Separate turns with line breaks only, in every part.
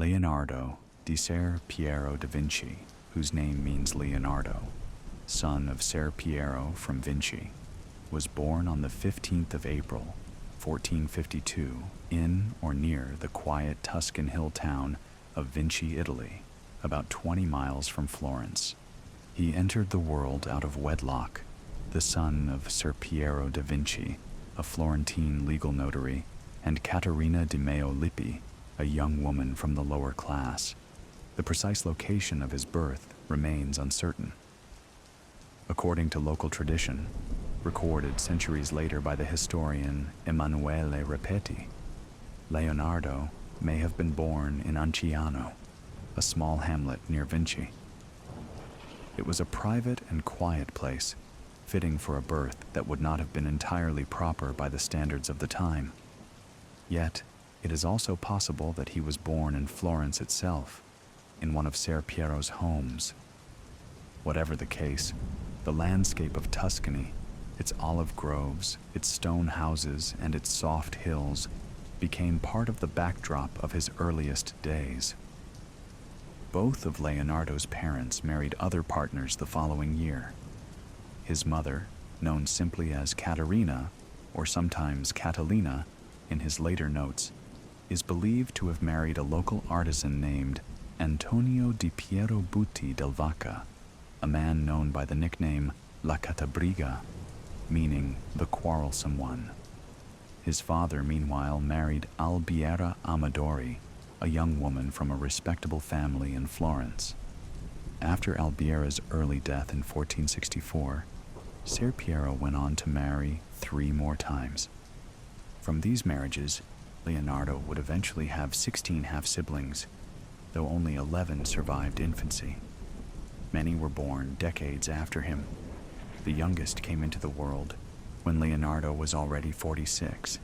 Leonardo di Ser Piero da Vinci, whose name means Leonardo, son of Ser Piero from Vinci, was born on the 15th of April, 1452, in or near the quiet Tuscan hill town of Vinci, Italy, about 20 miles from Florence. He entered the world out of wedlock, the son of Ser Piero da Vinci, a Florentine legal notary, and Caterina di Meo Lippi, a young woman from the lower class. The precise location of his birth remains uncertain. According to local tradition, recorded centuries later by the historian Emanuele Repetti, Leonardo may have been born in Anciano, a small hamlet near Vinci. It was a private and quiet place, fitting for a birth that would not have been entirely proper by the standards of the time. Yet, it is also possible that he was born in Florence itself, in one of Ser Piero's homes. Whatever the case, the landscape of Tuscany, its olive groves, its stone houses, and its soft hills became part of the backdrop of his earliest days. Both of Leonardo's parents married other partners the following year. His mother, known simply as Caterina, or sometimes Catalina, in his later notes, is believed to have married a local artisan named Antonio di Piero Butti del Vaca, a man known by the nickname La Catabriga, meaning the quarrelsome one. His father, meanwhile, married Albiera Amadori, a young woman from a respectable family in Florence. After Albiera's early death in 1464, Ser Piero went on to marry 3 more times. From these marriages, Leonardo would eventually have 16 half-siblings, though only 11 survived infancy. Many were born decades after him. The youngest came into the world when Leonardo was already 46.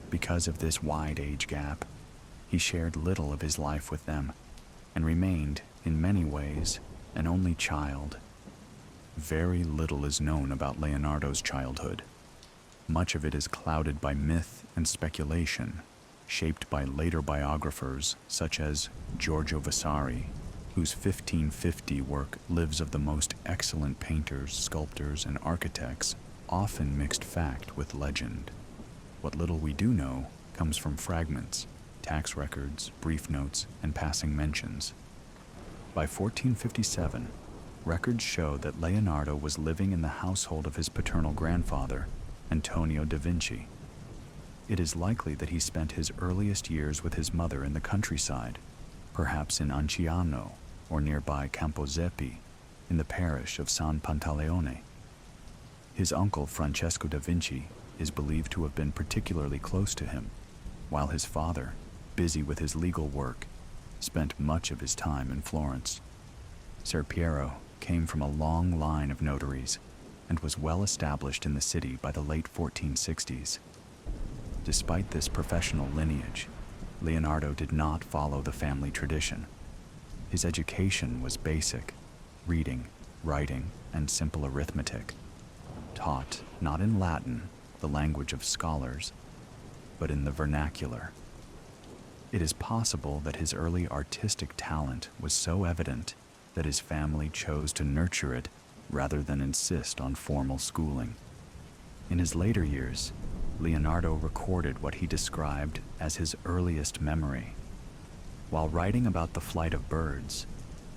Because of this wide age gap, he shared little of his life with them and remained, in many ways, an only child. Very little is known about Leonardo's childhood. Much of it is clouded by myth and speculation, shaped by later biographers such as Giorgio Vasari, whose 1550 work lives of the most excellent painters, sculptors, and architects, often mixed fact with legend. What little we do know comes from fragments, tax records, brief notes, and passing mentions. By 1457, records show that Leonardo was living in the household of his paternal grandfather, Antonio da Vinci. It is likely that he spent his earliest years with his mother in the countryside, perhaps in Anciano or nearby Camposepi, in the parish of San Pantaleone. His uncle Francesco da Vinci is believed to have been particularly close to him, while his father, busy with his legal work, spent much of his time in Florence. Ser Piero came from a long line of notaries and was well established in the city by the late 1460s. Despite this professional lineage, Leonardo did not follow the family tradition. His education was basic, reading, writing, and simple arithmetic, taught not in Latin, the language of scholars, but in the vernacular. It is possible that his early artistic talent was so evident that his family chose to nurture it rather than insist on formal schooling. In his later years, Leonardo recorded what he described as his earliest memory. While writing about the flight of birds,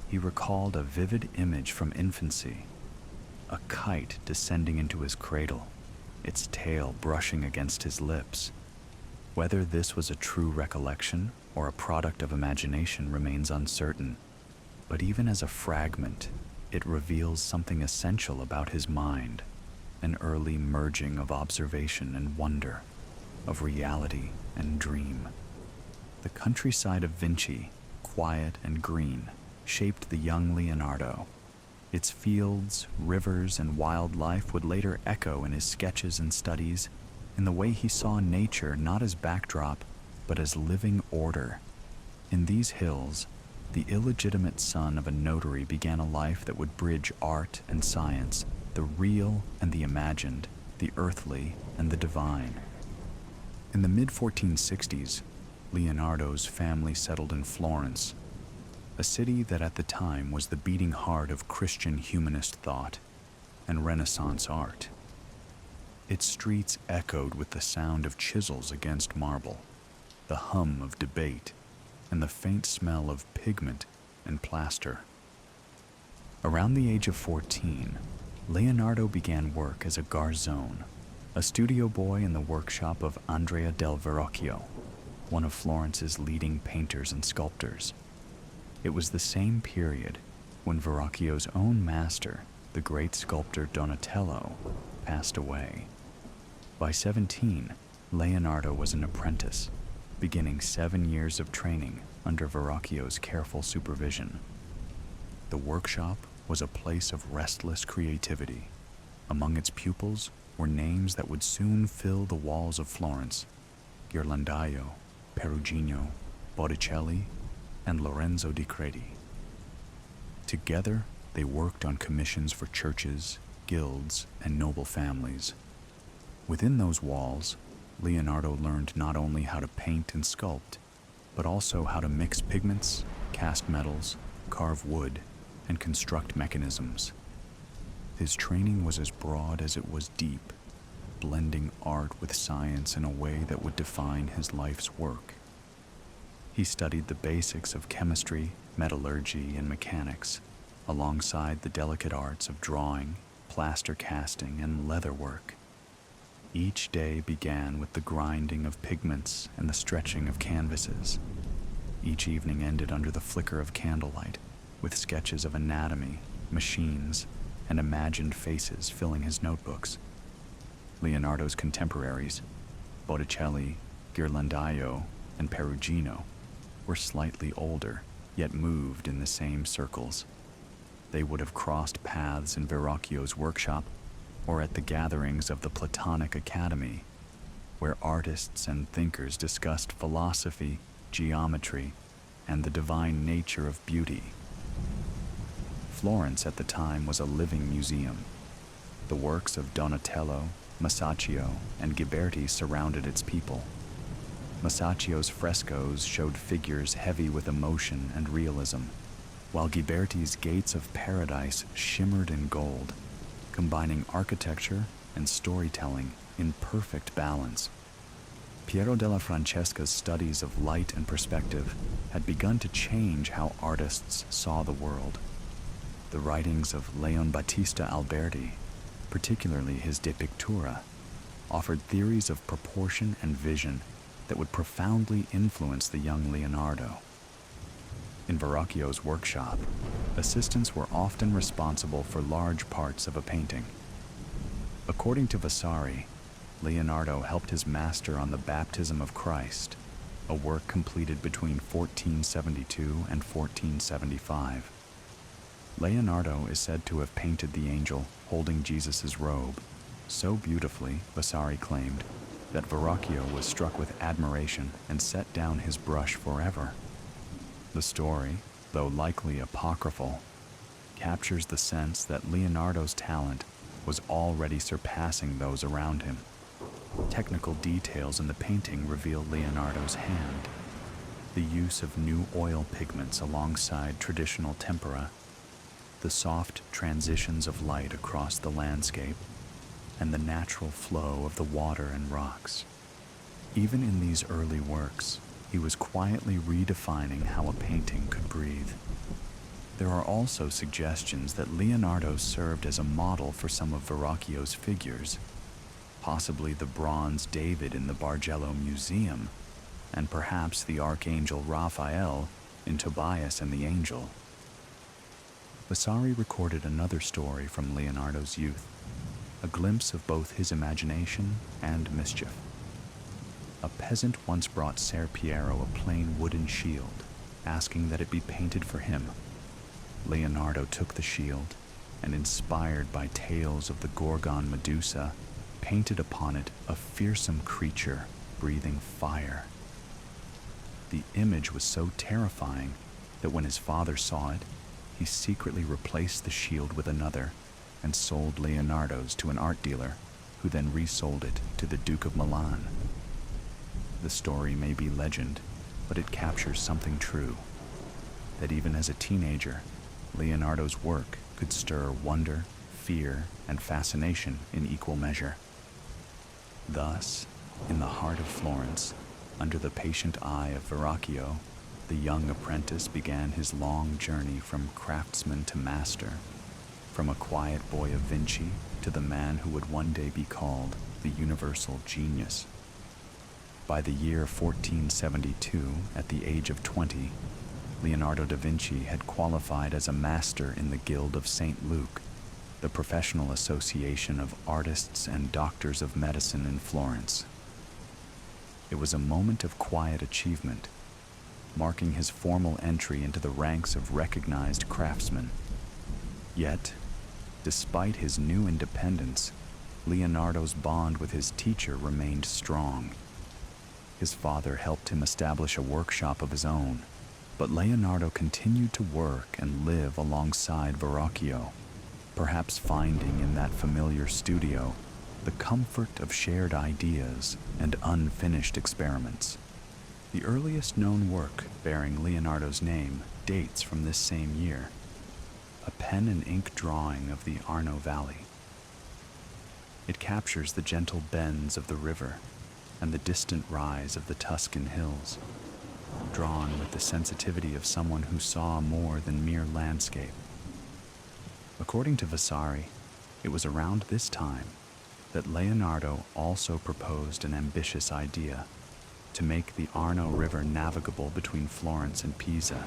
he recalled a vivid image from infancy, a kite descending into his cradle, its tail brushing against his lips. Whether this was a true recollection or a product of imagination remains uncertain, but even as a fragment, it reveals something essential about his mind, an early merging of observation and wonder, of reality and dream. The countryside of Vinci, quiet and green, shaped the young Leonardo. Its fields, rivers, and wildlife would later echo in his sketches and studies, in the way he saw nature not as backdrop, but as living order. In these hills, the illegitimate son of a notary began a life that would bridge art and science, the real and the imagined, the earthly and the divine. In the mid-1460s, Leonardo's family settled in Florence, a city that at the time was the beating heart of Christian humanist thought and Renaissance art. Its streets echoed with the sound of chisels against marble, the hum of debate, and the faint smell of pigment and plaster. Around the age of 14, Leonardo began work as a garzone, a studio boy in the workshop of Andrea del Verrocchio, one of Florence's leading painters and sculptors. It was the same period when Verrocchio's own master, the great sculptor Donatello, passed away. By 17, Leonardo was an apprentice, beginning 7 years of training under Verrocchio's careful supervision. The workshop was a place of restless creativity. Among its pupils were names that would soon fill the walls of Florence: Ghirlandaio, Perugino, Botticelli, and Lorenzo di Credi. Together, they worked on commissions for churches, guilds, and noble families. Within those walls, Leonardo learned not only how to paint and sculpt, but also how to mix pigments, cast metals, carve wood, and construct mechanisms. His training was as broad as it was deep, blending art with science in a way that would define his life's work. He studied the basics of chemistry, metallurgy, and mechanics, alongside the delicate arts of drawing, plaster casting, and leatherwork. Each day began with the grinding of pigments and the stretching of canvases. Each evening ended under the flicker of candlelight, with sketches of anatomy, machines, and imagined faces filling his notebooks. Leonardo's contemporaries, Botticelli, Ghirlandaio, and Perugino, were slightly older, yet moved in the same circles. They would have crossed paths in Verrocchio's workshop or at the gatherings of the Platonic Academy, where artists and thinkers discussed philosophy, geometry, and the divine nature of beauty. Florence at the time was a living museum. The works of Donatello, Masaccio, and Ghiberti surrounded its people. Masaccio's frescoes showed figures heavy with emotion and realism, while Ghiberti's gates of paradise shimmered in gold, combining architecture and storytelling in perfect balance. Piero della Francesca's studies of light and perspective had begun to change how artists saw the world. The writings of Leon Battista Alberti, particularly his De Pictura, offered theories of proportion and vision that would profoundly influence the young Leonardo. In Verrocchio's workshop, assistants were often responsible for large parts of a painting. According to Vasari, Leonardo helped his master on the Baptism of Christ, a work completed between 1472 and 1475. Leonardo is said to have painted the angel holding Jesus' robe so beautifully, Vasari claimed, that Verrocchio was struck with admiration and set down his brush forever. The story, though likely apocryphal, captures the sense that Leonardo's talent was already surpassing those around him. Technical details in the painting reveal Leonardo's hand, the use of new oil pigments alongside traditional tempera, the soft transitions of light across the landscape, and the natural flow of the water and rocks. Even in these early works, he was quietly redefining how a painting could breathe. There are also suggestions that Leonardo served as a model for some of Verrocchio's figures, possibly the bronze David in the Bargello Museum, and perhaps the Archangel Raphael in Tobias and the Angel. Vasari recorded another story from Leonardo's youth, a glimpse of both his imagination and mischief. A peasant once brought Ser Piero a plain wooden shield, asking that it be painted for him. Leonardo took the shield and, inspired by tales of the Gorgon Medusa, painted upon it a fearsome creature breathing fire. The image was so terrifying that when his father saw it, he secretly replaced the shield with another and sold Leonardo's to an art dealer, who then resold it to the Duke of Milan. The story may be legend, but it captures something true, that even as a teenager, Leonardo's work could stir wonder, fear, and fascination in equal measure. Thus, in the heart of Florence, under the patient eye of Verrocchio, the young apprentice began his long journey from craftsman to master, from a quiet boy of Vinci to the man who would one day be called the universal genius. By the year 1472, at the age of 20, Leonardo da Vinci had qualified as a master in the Guild of St. Luke, the professional association of artists and doctors of medicine in Florence. It was a moment of quiet achievement, marking his formal entry into the ranks of recognized craftsmen. Yet, despite his new independence, Leonardo's bond with his teacher remained strong. His father helped him establish a workshop of his own, but Leonardo continued to work and live alongside Verrocchio, perhaps finding in that familiar studio the comfort of shared ideas and unfinished experiments. The earliest known work bearing Leonardo's name dates from this same year, a pen and ink drawing of the Arno Valley. It captures the gentle bends of the river and the distant rise of the Tuscan hills, drawn with the sensitivity of someone who saw more than mere landscape. According to Vasari, it was around this time that Leonardo also proposed an ambitious idea to make the Arno River navigable between Florence and Pisa.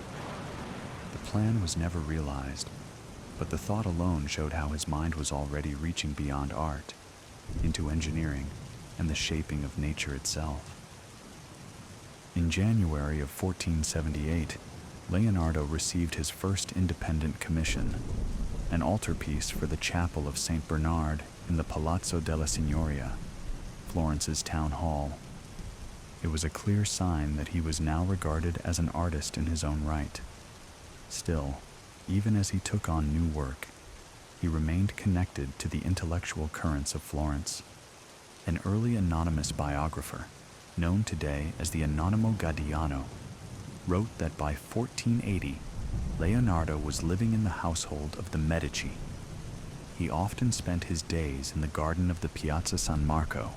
The plan was never realized, but the thought alone showed how his mind was already reaching beyond art, into engineering and the shaping of nature itself. In January of 1478, Leonardo received his first independent commission, an altarpiece for the chapel of St. Bernard in the Palazzo della Signoria, Florence's town hall. It was a clear sign that he was now regarded as an artist in his own right. Still, even as he took on new work, he remained connected to the intellectual currents of Florence. An early anonymous biographer, known today as the Anonimo Gaudiano, wrote that by 1480, Leonardo was living in the household of the Medici. He often spent his days in the garden of the Piazza San Marco,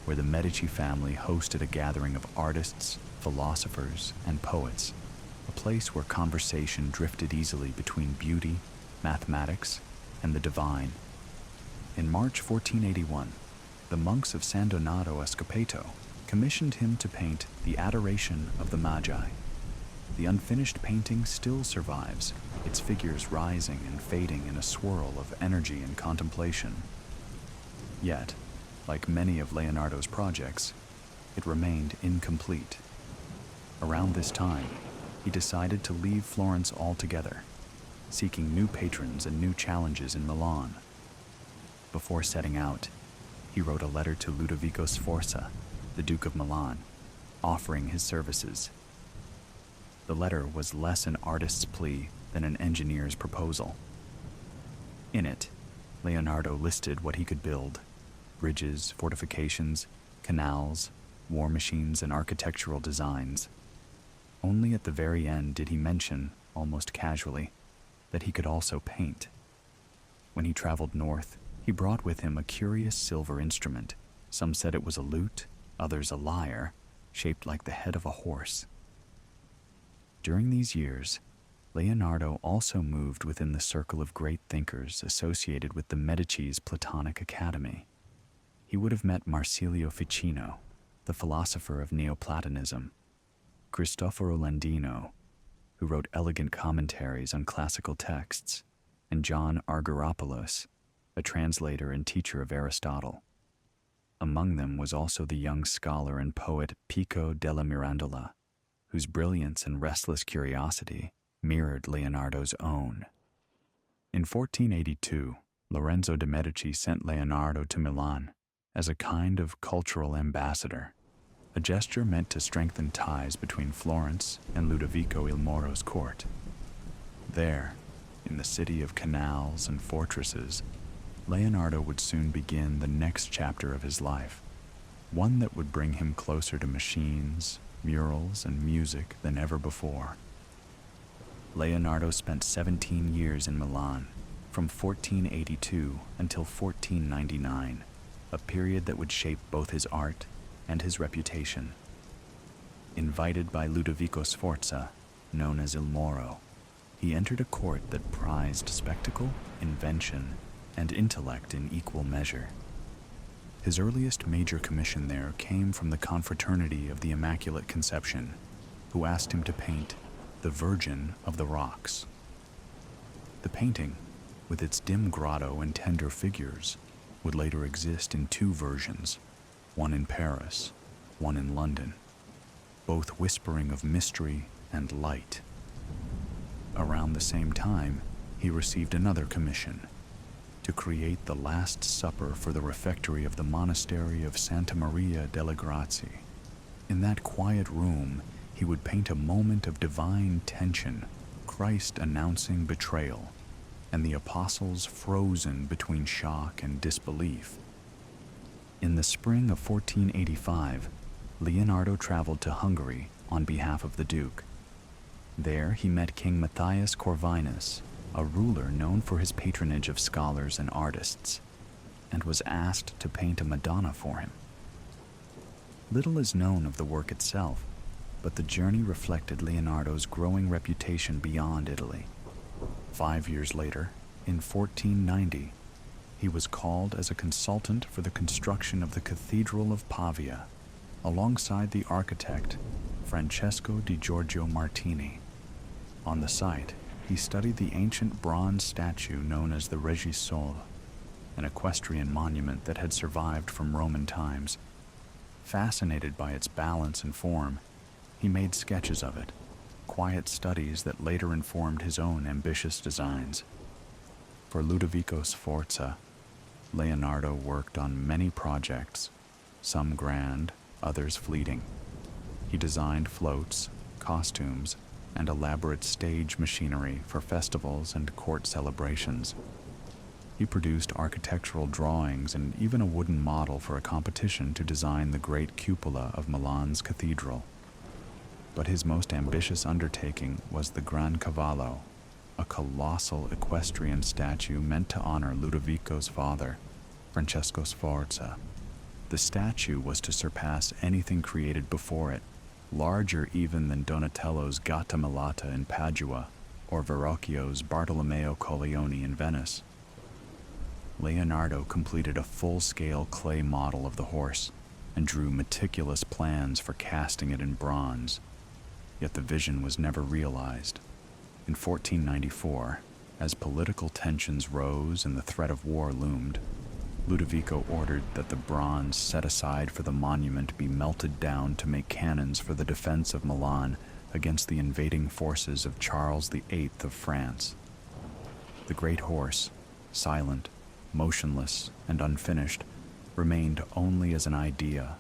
where the Medici family hosted a gathering of artists, philosophers, and poets, a place where conversation drifted easily between beauty, mathematics, and the divine. In March 1481, the monks of San Donato a Scopeto commissioned him to paint the Adoration of the Magi. The unfinished painting still survives, its figures rising and fading in a swirl of energy and contemplation. Yet, like many of Leonardo's projects, it remained incomplete. Around this time, he decided to leave Florence altogether, seeking new patrons and new challenges in Milan. Before setting out, he wrote a letter to Ludovico Sforza, the Duke of Milan, offering his services. The letter was less an artist's plea than an engineer's proposal. In it, Leonardo listed what he could build: bridges, fortifications, canals, war machines, and architectural designs. Only at the very end did he mention, almost casually, that he could also paint. When he traveled north, he brought with him a curious silver instrument. Some said it was a lute, others a lyre, shaped like the head of a horse. During these years, Leonardo also moved within the circle of great thinkers associated with the Medici's Platonic Academy. He would have met Marsilio Ficino, the philosopher of Neoplatonism, Cristoforo Landino, who wrote elegant commentaries on classical texts, and John Argyropoulos, a translator and teacher of Aristotle. Among them was also the young scholar and poet Pico della Mirandola, whose brilliance and restless curiosity mirrored Leonardo's own. In 1482, Lorenzo de' Medici sent Leonardo to Milan as a kind of cultural ambassador, a gesture meant to strengthen ties between Florence and Ludovico il Moro's court. There, in the city of canals and fortresses, Leonardo would soon begin the next chapter of his life, one that would bring him closer to machines, murals, and music than ever before. Leonardo spent 17 years in Milan, from 1482 until 1499, a period that would shape both his art and his reputation. Invited by Ludovico Sforza, known as Il Moro, he entered a court that prized spectacle, invention, and intellect in equal measure. His earliest major commission there came from the Confraternity of the Immaculate Conception, who asked him to paint the Virgin of the Rocks. The painting, with its dim grotto and tender figures, would later exist in two versions, one in Paris, one in London, both whispering of mystery and light. Around the same time, he received another commission, to create the Last Supper for the refectory of the monastery of Santa Maria delle Grazie. In that quiet room, he would paint a moment of divine tension, Christ announcing betrayal, and the apostles frozen between shock and disbelief. In the spring of 1485, Leonardo traveled to Hungary on behalf of the Duke. There he met King Matthias Corvinus, a ruler known for his patronage of scholars and artists, and was asked to paint a Madonna for him. Little is known of the work itself, but the journey reflected Leonardo's growing reputation beyond Italy. 5 years later, in 1490, he was called as a consultant for the construction of the Cathedral of Pavia, alongside the architect Francesco di Giorgio Martini. On the site, he studied the ancient bronze statue known as the Regisol, an equestrian monument that had survived from Roman times. Fascinated by its balance and form, he made sketches of it, quiet studies that later informed his own ambitious designs. For Ludovico Sforza, Leonardo worked on many projects, some grand, others fleeting. He designed floats, costumes, and elaborate stage machinery for festivals and court celebrations. He produced architectural drawings and even a wooden model for a competition to design the great cupola of Milan's cathedral. But his most ambitious undertaking was the Gran Cavallo, a colossal equestrian statue meant to honor Ludovico's father, Francesco Sforza. The statue was to surpass anything created before it, larger even than Donatello's Gattamelata in Padua or Verrocchio's Bartolomeo Colleoni in Venice. Leonardo completed a full-scale clay model of the horse and drew meticulous plans for casting it in bronze, yet the vision was never realized. In 1494, as political tensions rose and the threat of war loomed, Ludovico ordered that the bronze set aside for the monument be melted down to make cannons for the defense of Milan against the invading forces of Charles VIII of France. The great horse, silent, motionless, and unfinished, remained only as an idea,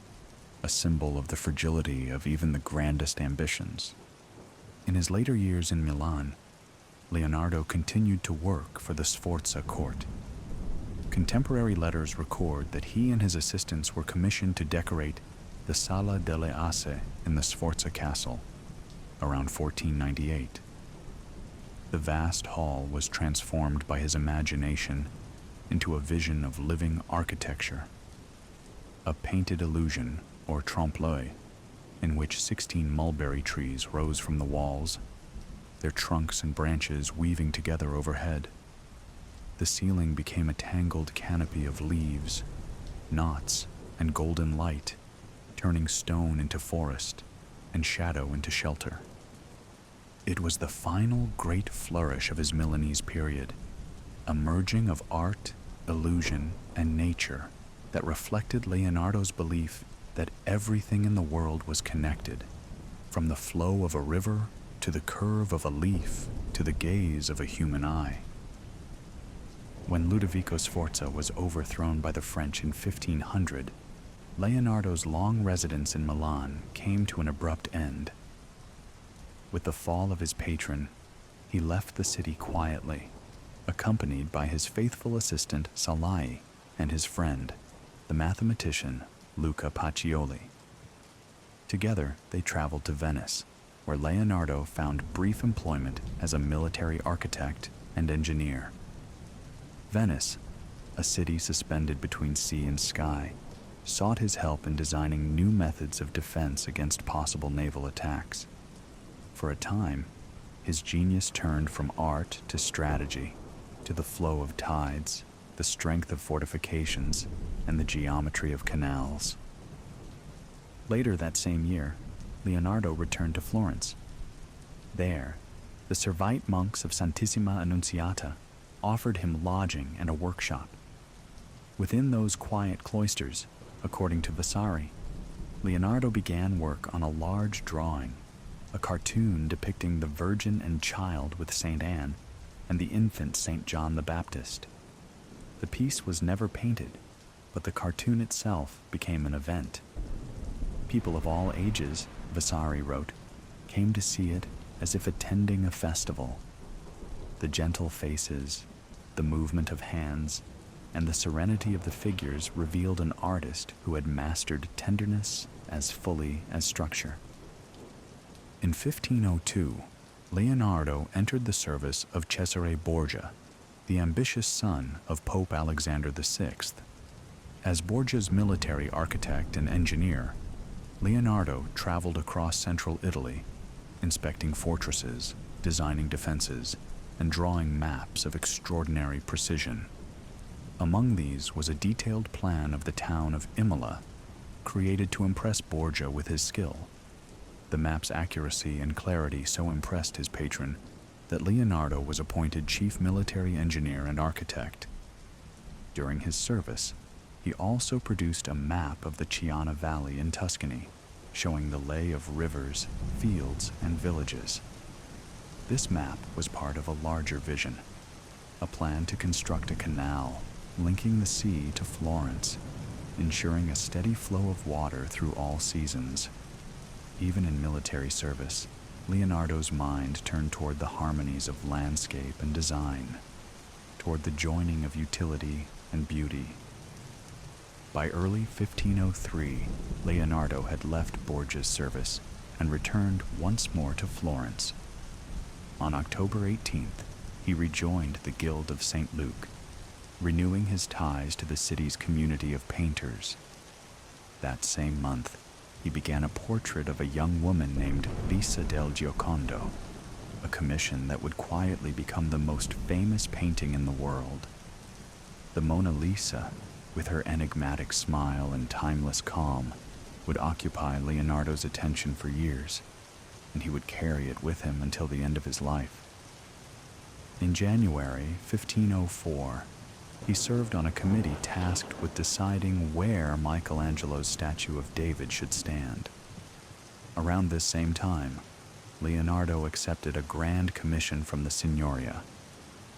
a symbol of the fragility of even the grandest ambitions. In his later years in Milan, Leonardo continued to work for the Sforza court. Contemporary letters record that he and his assistants were commissioned to decorate the Sala delle Asse in the Sforza castle around 1498. The vast hall was transformed by his imagination into a vision of living architecture, a painted illusion, or trompe-l'oeil, in which 16 mulberry trees rose from the walls, their trunks and branches weaving together overhead. The ceiling became a tangled canopy of leaves, knots, and golden light, turning stone into forest and shadow into shelter. It was the final great flourish of his Milanese period, a merging of art, illusion, and nature that reflected Leonardo's belief that everything in the world was connected, from the flow of a river to the curve of a leaf to the gaze of a human eye. When Ludovico Sforza was overthrown by the French in 1500, Leonardo's long residence in Milan came to an abrupt end. With the fall of his patron, he left the city quietly, accompanied by his faithful assistant Salai and his friend, the mathematician Luca Pacioli. Together, they traveled to Venice, where Leonardo found brief employment as a military architect and engineer. Venice, a city suspended between sea and sky, sought his help in designing new methods of defense against possible naval attacks. For a time, his genius turned from art to strategy, to the flow of tides, the strength of fortifications, and the geometry of canals. Later that same year, Leonardo returned to Florence. There, the Servite monks of Santissima Annunziata offered him lodging and a workshop. Within those quiet cloisters, according to Vasari, Leonardo began work on a large drawing, a cartoon depicting the Virgin and Child with Saint Anne and the infant Saint John the Baptist. The piece was never painted, but the cartoon itself became an event. People of all ages, Vasari wrote, came to see it as if attending a festival. The gentle faces, the movement of hands, and the serenity of the figures revealed an artist who had mastered tenderness as fully as structure. In 1502, Leonardo entered the service of Cesare Borgia, the ambitious son of Pope Alexander VI. As Borgia's military architect and engineer, Leonardo traveled across central Italy, inspecting fortresses, designing defenses, and drawing maps of extraordinary precision. Among these was a detailed plan of the town of Imola, created to impress Borgia with his skill. The map's accuracy and clarity so impressed his patron that Leonardo was appointed chief military engineer and architect. During his service, he also produced a map of the Chiana Valley in Tuscany, showing the lay of rivers, fields, and villages. This map was part of a larger vision, a plan to construct a canal linking the sea to Florence, ensuring a steady flow of water through all seasons. Even in military service, Leonardo's mind turned toward the harmonies of landscape and design, toward the joining of utility and beauty. By early 1503, Leonardo had left Borgia's service and returned once more to Florence. On October 18th, he rejoined the Guild of St. Luke, renewing his ties to the city's community of painters. That same month, he began a portrait of a young woman named Lisa del Giocondo, a commission that would quietly become the most famous painting in the world. The Mona Lisa, with her enigmatic smile and timeless calm, would occupy Leonardo's attention for years, and he would carry it with him until the end of his life. In January 1504, he served on a committee tasked with deciding where Michelangelo's statue of David should stand. Around this same time, Leonardo accepted a grand commission from the Signoria,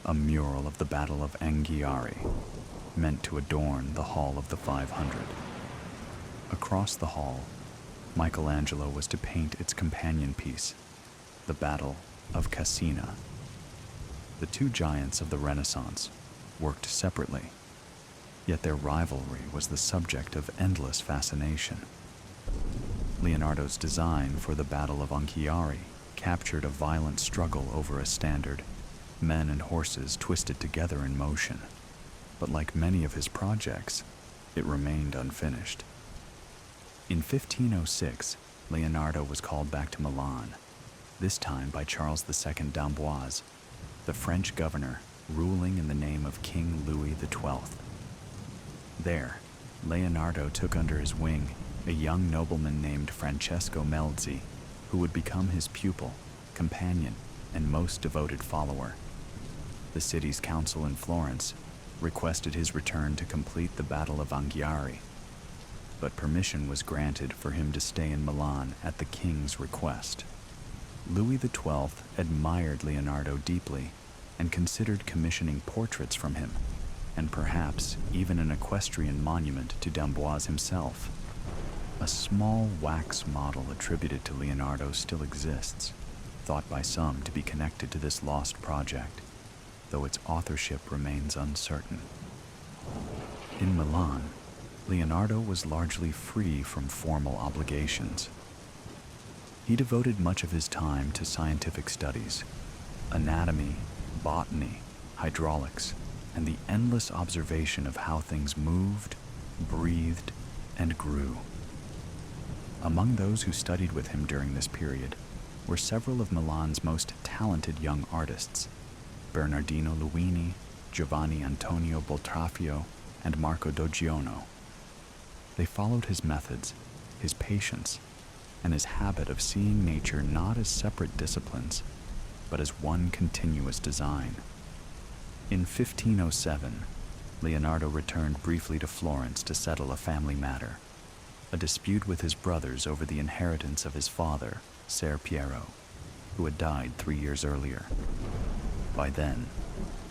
a mural of the Battle of Anghiari, meant to adorn the Hall of the 500. Across the hall, Michelangelo was to paint its companion piece, the Battle of Cassina. The two giants of the Renaissance worked separately, yet their rivalry was the subject of endless fascination. Leonardo's design for the Battle of Anghiari captured a violent struggle over a standard, men and horses twisted together in motion. But like many of his projects, it remained unfinished. In 1506, Leonardo was called back to Milan, this time by Charles II d'Amboise, the French governor ruling in the name of King Louis XII. There, Leonardo took under his wing a young nobleman named Francesco Melzi, who would become his pupil, companion, and most devoted follower. The city's council in Florence requested his return to complete the Battle of Anghiari, but permission was granted for him to stay in Milan at the king's request. Louis XII admired Leonardo deeply and considered commissioning portraits from him, and perhaps even an equestrian monument to d'Amboise himself. A small wax model attributed to Leonardo still exists, thought by some to be connected to this lost project, though its authorship remains uncertain. In Milan, Leonardo was largely free from formal obligations, He devoted much of his time to scientific studies, anatomy, botany, hydraulics, and the endless observation of how things moved, breathed, and grew. Among those who studied with him during this period were several of Milan's most talented young artists, Bernardino Luini, Giovanni Antonio Boltraffio, and Marco Doggiono. They followed his methods, his patience, and his habit of seeing nature not as separate disciplines, but as one continuous design. In 1507, Leonardo returned briefly to Florence to settle a family matter, a dispute with his brothers over the inheritance of his father, Ser Piero, who had died 3 years earlier. By then,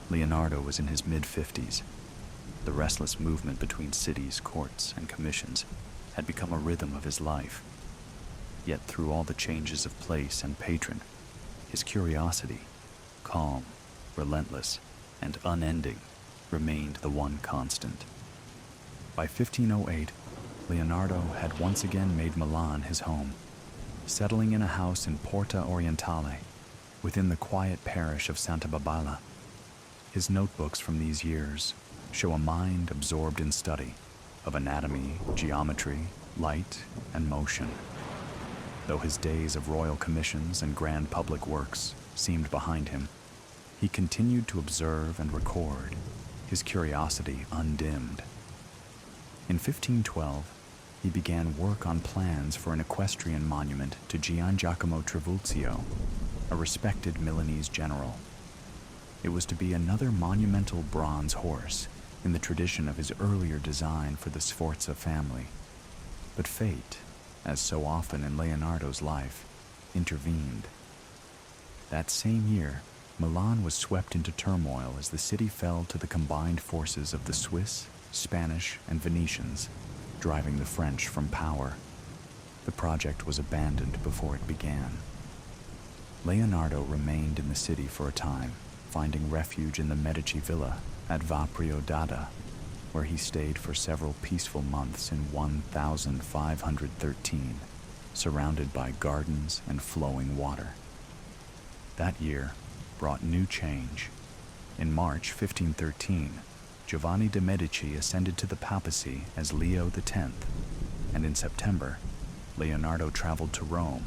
Leonardo was in his mid-50s. The restless movement between cities, courts, and commissions had become a rhythm of his life. Yet through all the changes of place and patron, his curiosity, calm, relentless, and unending, remained the one constant. By 1508, Leonardo had once again made Milan his home, settling in a house in Porta Orientale, within the quiet parish of Santa Babala. His notebooks from these years show a mind absorbed in study of anatomy, geometry, light, and motion. Though his days of royal commissions and grand public works seemed behind him, he continued to observe and record, his curiosity undimmed. In 1512, he began work on plans for an equestrian monument to Gian Giacomo Trivulzio, a respected Milanese general. It was to be another monumental bronze horse in the tradition of his earlier design for the Sforza family. But fate, as so often in Leonardo's life, intervened. That same year, Milan was swept into turmoil as the city fell to the combined forces of the Swiss, Spanish, and Venetians, driving the French from power. The project was abandoned before it began. Leonardo remained in the city for a time, finding refuge in the Medici villa at Va Priodata, where he stayed for several peaceful months in 1513, surrounded by gardens and flowing water. That year brought new change. In March 1513, Giovanni de' Medici ascended to the papacy as Leo X, and in September, Leonardo traveled to Rome,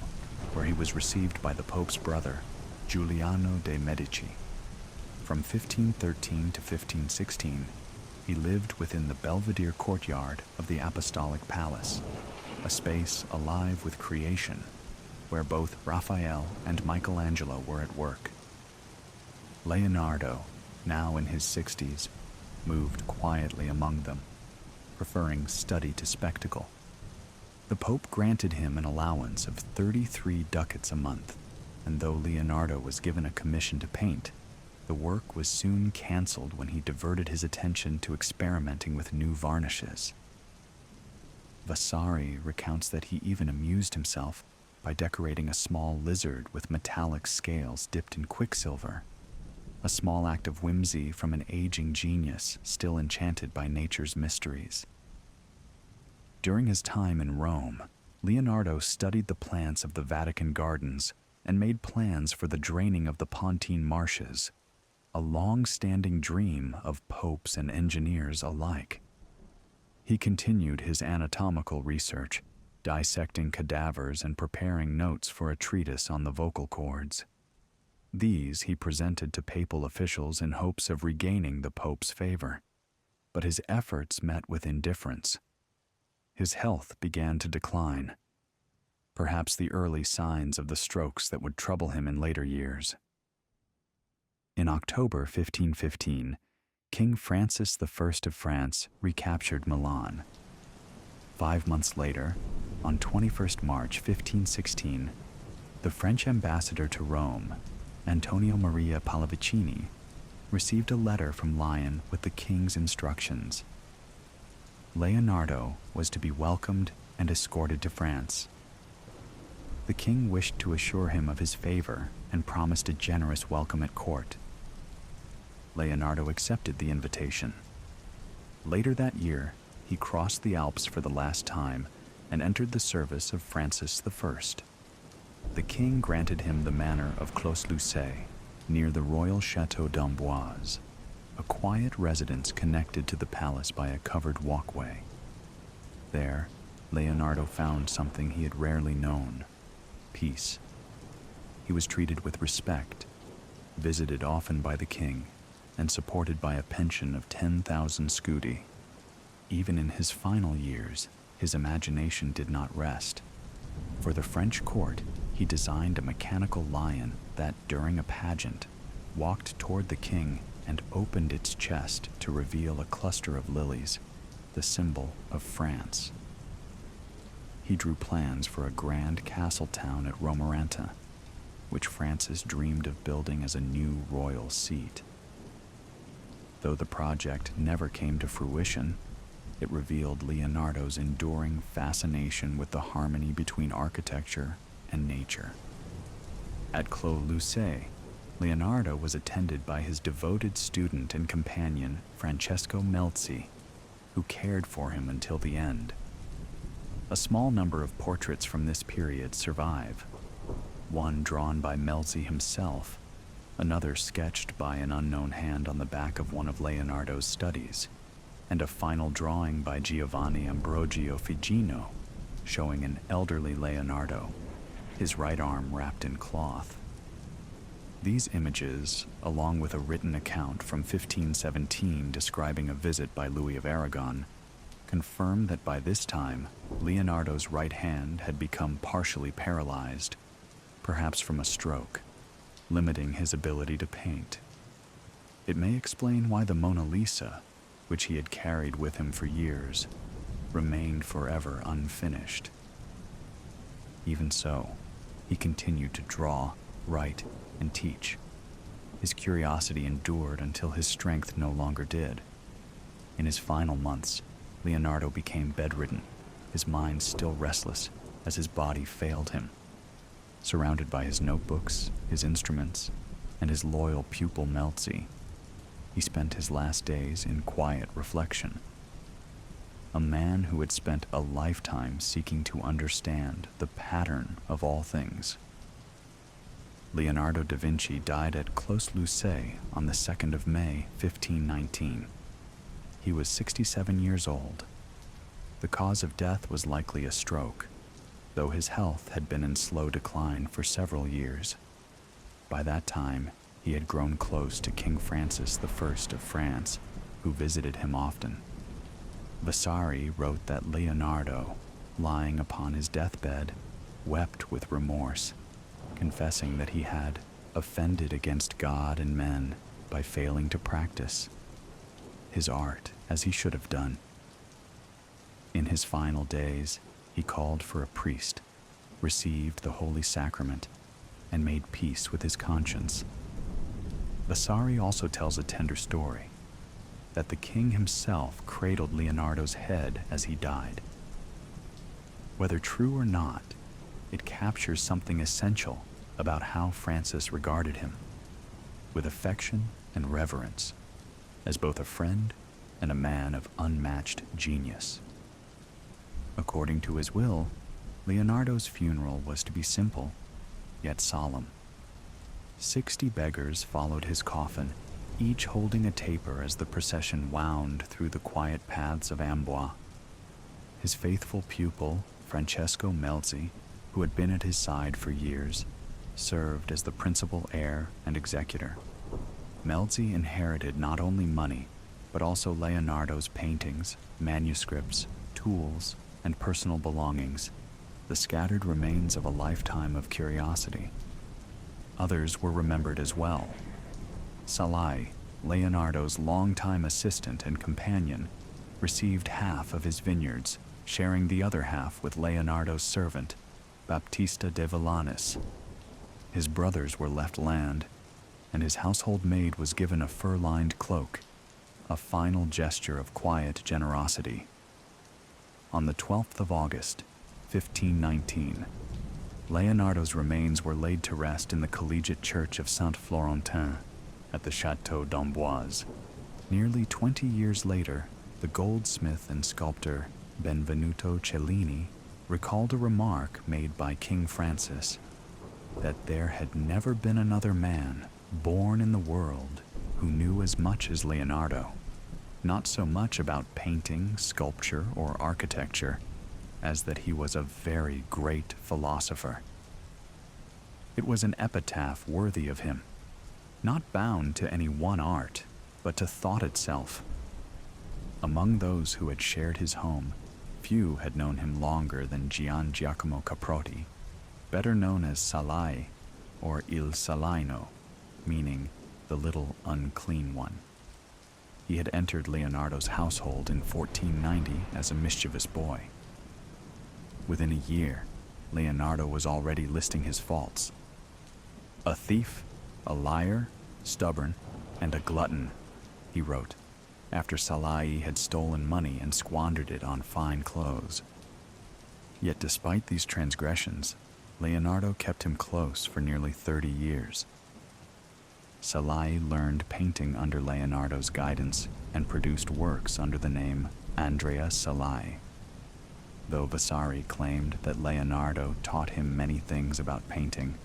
where he was received by the Pope's brother, Giuliano de' Medici. From 1513 to 1516, he lived within the Belvedere courtyard of the Apostolic Palace, a space alive with creation, where both Raphael and Michelangelo were at work. Leonardo, now in his 60s, moved quietly among them, preferring study to spectacle. The Pope granted him an allowance of 33 ducats a month, and though Leonardo was given a commission to paint, the work was soon canceled when he diverted his attention to experimenting with new varnishes. Vasari recounts that he even amused himself by decorating a small lizard with metallic scales dipped in quicksilver, a small act of whimsy from an aging genius still enchanted by nature's mysteries. During his time in Rome, Leonardo studied the plants of the Vatican gardens and made plans for the draining of the Pontine marshes, a long-standing dream of popes and engineers alike. He continued his anatomical research, dissecting cadavers and preparing notes for a treatise on the vocal cords. These he presented to papal officials in hopes of regaining the Pope's favor, but his efforts met with indifference. His health began to decline, perhaps the early signs of the strokes that would trouble him in later years. In October 1515, King Francis I of France recaptured Milan. 5 months later, on 21st March 1516, the French ambassador to Rome, Antonio Maria Pallavicini, received a letter from Lyon with the king's instructions. Leonardo was to be welcomed and escorted to France. The king wished to assure him of his favor and promised a generous welcome at court. Leonardo accepted the invitation. Later that year, he crossed the Alps for the last time and entered the service of Francis I. the king granted him the manor of Clos-Lucé, near the royal Château d'Amboise, a quiet residence connected to the palace by a covered walkway. There, Leonardo found something he had rarely known: peace. He was treated with respect, visited often by the king, and supported by a pension of 10,000 scudi. Even in his final years, his imagination did not rest. For the French court, he designed a mechanical lion that, during a pageant, walked toward the king and opened its chest to reveal a cluster of lilies, the symbol of France. He drew plans for a grand castle town at Romorantin, which Francis dreamed of building as a new royal seat. Though the project never came to fruition, it revealed Leonardo's enduring fascination with the harmony between architecture and nature. At Clos-Lucé, Leonardo was attended by his devoted student and companion, Francesco Melzi, who cared for him until the end. A small number of portraits from this period survive, one drawn by Melzi himself, another sketched by an unknown hand on the back of one of Leonardo's studies, and a final drawing by Giovanni Ambrogio Figino, showing an elderly Leonardo, his right arm wrapped in cloth. These images, along with a written account from 1517 describing a visit by Louis of Aragon, confirm that by this time, Leonardo's right hand had become partially paralyzed, perhaps from a stroke, limiting his ability to paint. It may explain why the Mona Lisa, which he had carried with him for years, remained forever unfinished. Even so, he continued to draw, write, and teach. His curiosity endured until his strength no longer did. In his final months, Leonardo became bedridden, his mind still restless as his body failed him. Surrounded by his notebooks, his instruments, and his loyal pupil Melzi, he spent his last days in quiet reflection. A man who had spent a lifetime seeking to understand the pattern of all things. Leonardo da Vinci died at Clos-Lucé on the 2nd of May, 1519. He was 67 years old. The cause of death was likely a stroke, though his health had been in slow decline for several years. By that time, he had grown close to King Francis I of France, who visited him often. Vasari wrote that Leonardo, lying upon his deathbed, wept with remorse, confessing that he had offended against God and men by failing to practice his art as he should have done. In his final days, he called for a priest, received the Holy Sacrament, and made peace with his conscience. Vasari also tells a tender story, that the king himself cradled Leonardo's head as he died. Whether true or not, it captures something essential about how Francis regarded him, with affection and reverence, as both a friend and a man of unmatched genius. According to his will, Leonardo's funeral was to be simple, yet solemn. 60 beggars followed his coffin, each holding a taper as the procession wound through the quiet paths of Amboise. His faithful pupil, Francesco Melzi, who had been at his side for years, served as the principal heir and executor. Melzi inherited not only money, but also Leonardo's paintings, manuscripts, tools, and personal belongings, the scattered remains of a lifetime of curiosity. Others were remembered as well. Salai, Leonardo's longtime assistant and companion, received half of his vineyards, sharing the other half with Leonardo's servant, Baptista de Villanis. His brothers were left land, and his household maid was given a fur-lined cloak, a final gesture of quiet generosity. On the 12th of August, 1519, Leonardo's remains were laid to rest in the collegiate church of Saint-Florentin at the Château d'Amboise. Nearly 20 years later, the goldsmith and sculptor Benvenuto Cellini recalled a remark made by King Francis that there had never been another man born in the world who knew as much as Leonardo, not so much about painting, sculpture, or architecture, as that he was a very great philosopher. It was an epitaph worthy of him, not bound to any one art, but to thought itself. Among those who had shared his home, few had known him longer than Gian Giacomo Caprotti, better known as Salai, or Il Salaino, meaning the little unclean one. He had entered Leonardo's household in 1490 as a mischievous boy. Within a year, Leonardo was already listing his faults. "A thief, a liar, stubborn, and a glutton," he wrote, after Salai had stolen money and squandered it on fine clothes. Yet despite these transgressions, Leonardo kept him close for nearly 30 years. Salai learned painting under Leonardo's guidance and produced works under the name Andrea Salai. Though Vasari claimed that Leonardo taught him many things about painting,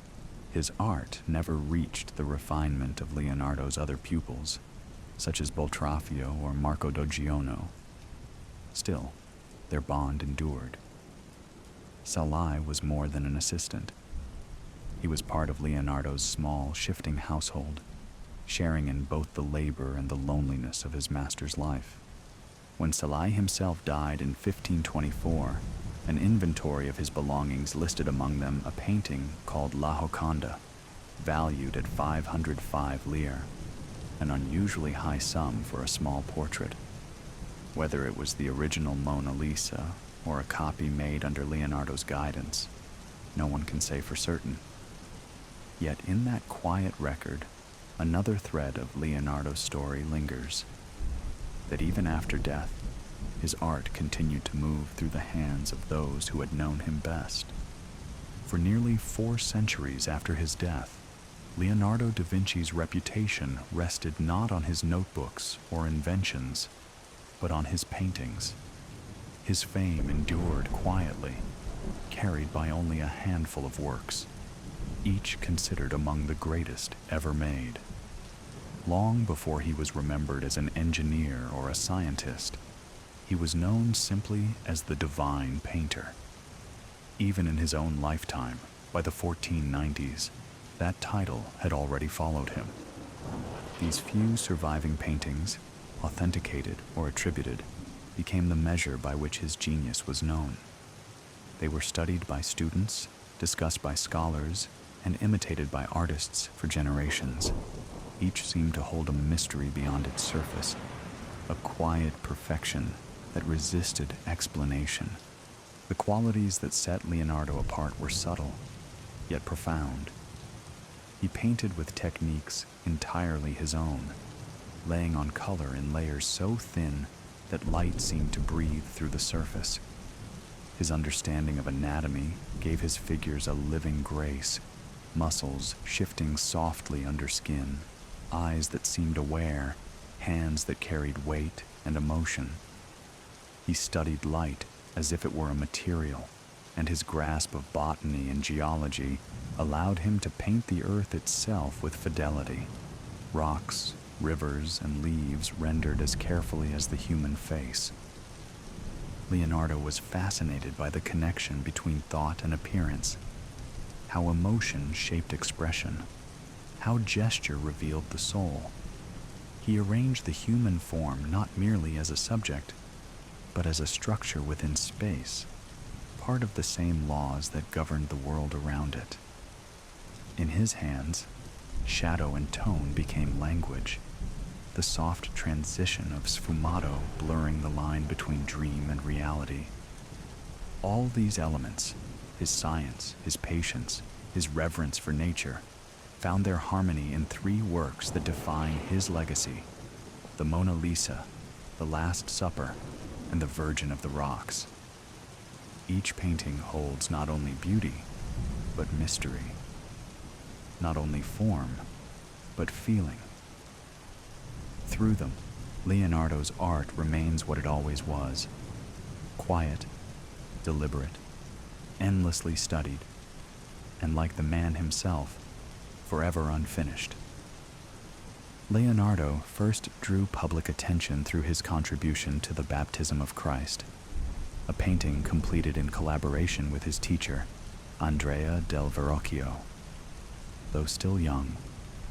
his art never reached the refinement of Leonardo's other pupils, such as Boltraffio or Marco Doggiano. Still, their bond endured. Salai was more than an assistant. He was part of Leonardo's small, shifting household, sharing in both the labor and the loneliness of his master's life. When Salai himself died in 1524, an inventory of his belongings listed among them a painting called La Gioconda, valued at 505 lire, an unusually high sum for a small portrait. Whether it was the original Mona Lisa or a copy made under Leonardo's guidance, no one can say for certain. Yet in that quiet record, another thread of Leonardo's story lingers, that even after death, his art continued to move through the hands of those who had known him best. For nearly 4 centuries after his death, Leonardo da Vinci's reputation rested not on his notebooks or inventions, but on his paintings. His fame endured quietly, carried by only a handful of works, each considered among the greatest ever made. Long before he was remembered as an engineer or a scientist, he was known simply as the divine painter. Even in his own lifetime, by the 1490s, that title had already followed him. These few surviving paintings, authenticated or attributed, became the measure by which his genius was known. They were studied by students, discussed by scholars, and imitated by artists for generations. Each seemed to hold a mystery beyond its surface, a quiet perfection that resisted explanation. The qualities that set Leonardo apart were subtle, yet profound. He painted with techniques entirely his own, laying on color in layers so thin that light seemed to breathe through the surface. His understanding of anatomy gave his figures a living grace, muscles shifting softly under skin, eyes that seemed aware, hands that carried weight and emotion. He studied light as if it were a material, and his grasp of botany and geology allowed him to paint the earth itself with fidelity, rocks, rivers, and leaves rendered as carefully as the human face. Leonardo was fascinated by the connection between thought and appearance, how emotion shaped expression, how gesture revealed the soul. He arranged the human form not merely as a subject, but as a structure within space, part of the same laws that governed the world around it. In his hands, shadow and tone became language, the soft transition of sfumato blurring the line between dream and reality. All these elements, his science, his patience, his reverence for nature, found their harmony in 3 works that define his legacy: the Mona Lisa, the Last Supper, and the Virgin of the Rocks. Each painting holds not only beauty, but mystery, not only form, but feeling. Through them, Leonardo's art remains what it always was: quiet, deliberate, endlessly studied, and like the man himself, forever unfinished. Leonardo first drew public attention through his contribution to the Baptism of Christ, a painting completed in collaboration with his teacher, Andrea del Verrocchio. Though still young,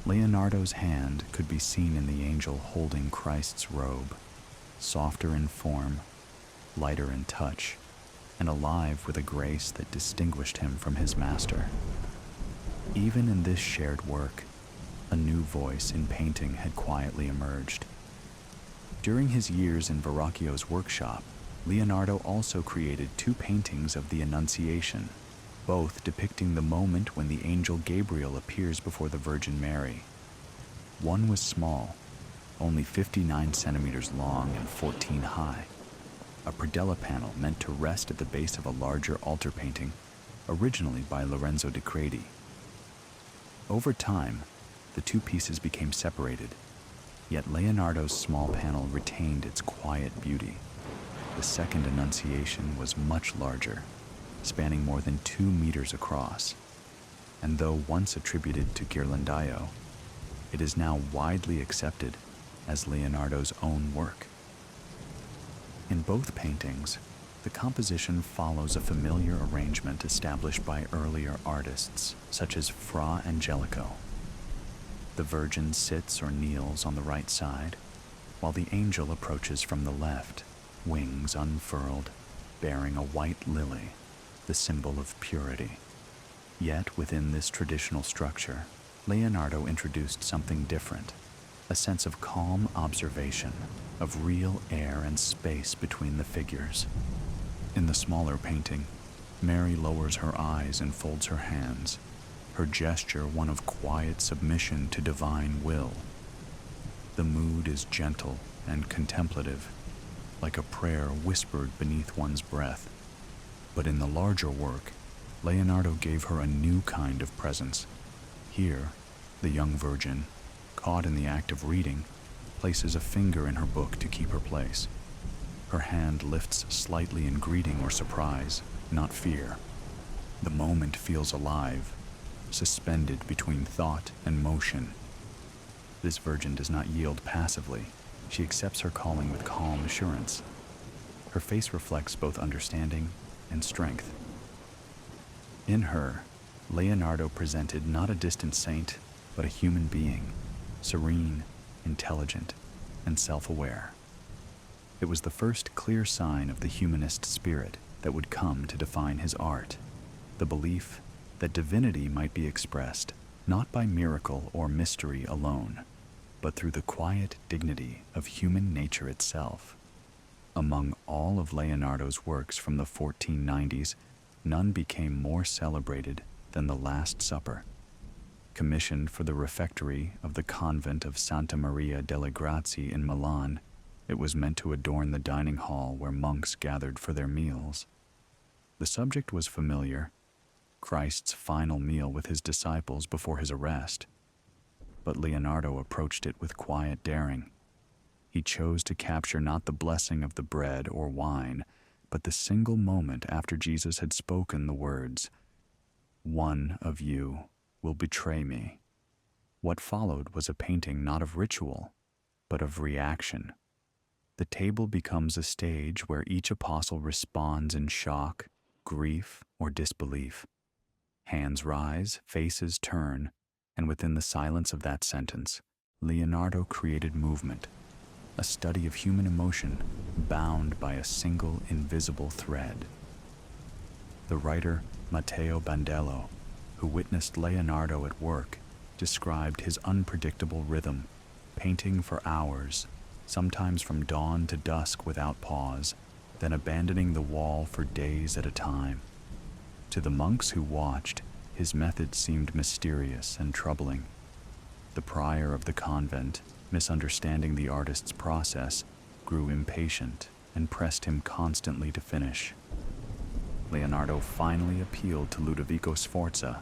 Leonardo's hand could be seen in the angel holding Christ's robe, softer in form, lighter in touch, and alive with a grace that distinguished him from his master. Even in this shared work, a new voice in painting had quietly emerged. During his years in Verrocchio's workshop, Leonardo also created 2 paintings of the Annunciation, both depicting the moment when the angel Gabriel appears before the Virgin Mary. One was small, only 59 centimeters long and 14 high, a predella panel meant to rest at the base of a larger altar painting, originally by Lorenzo di Credi. Over time, the 2 pieces became separated, yet Leonardo's small panel retained its quiet beauty. The second Annunciation was much larger, spanning more than 2 meters across, and though once attributed to Ghirlandaio, it is now widely accepted as Leonardo's own work. In both paintings, the composition follows a familiar arrangement established by earlier artists, such as Fra Angelico. The Virgin sits or kneels on the right side, while the angel approaches from the left, wings unfurled, bearing a white lily, the symbol of purity. Yet within this traditional structure, Leonardo introduced something different, a sense of calm observation, of real air and space between the figures. In the smaller painting, Mary lowers her eyes and folds her hands, her gesture one of quiet submission to divine will. The mood is gentle and contemplative, like a prayer whispered beneath one's breath. But in the larger work, Leonardo gave her a new kind of presence. Here, the young virgin, caught in the act of reading, places a finger in her book to keep her place. Her hand lifts slightly in greeting or surprise, not fear. The moment feels alive, suspended between thought and motion. This virgin does not yield passively. She accepts her calling with calm assurance. Her face reflects both understanding and strength. In her, Leonardo presented not a distant saint, but a human being, serene, intelligent, and self-aware. It was the first clear sign of the humanist spirit that would come to define his art, the belief that divinity might be expressed not by miracle or mystery alone, but through the quiet dignity of human nature itself. Among all of Leonardo's works from the 1490s, none became more celebrated than the Last Supper. Commissioned for the refectory of the convent of Santa Maria delle Grazie in Milan, it was meant to adorn the dining hall where monks gathered for their meals. The subject was familiar, Christ's final meal with his disciples before his arrest. But Leonardo approached it with quiet daring. He chose to capture not the blessing of the bread or wine, but the single moment after Jesus had spoken the words, "One of you will betray me." What followed was a painting not of ritual, but of reaction. The table becomes a stage where each apostle responds in shock, grief, or disbelief. Hands rise, faces turn, and within the silence of that sentence, Leonardo created movement, a study of human emotion bound by a single invisible thread. The writer Matteo Bandello, who witnessed Leonardo at work, described his unpredictable rhythm, painting for hours, sometimes from dawn to dusk without pause, then abandoning the wall for days at a time. To the monks who watched, his method seemed mysterious and troubling. The prior of the convent, misunderstanding the artist's process, grew impatient and pressed him constantly to finish. Leonardo finally appealed to Ludovico Sforza,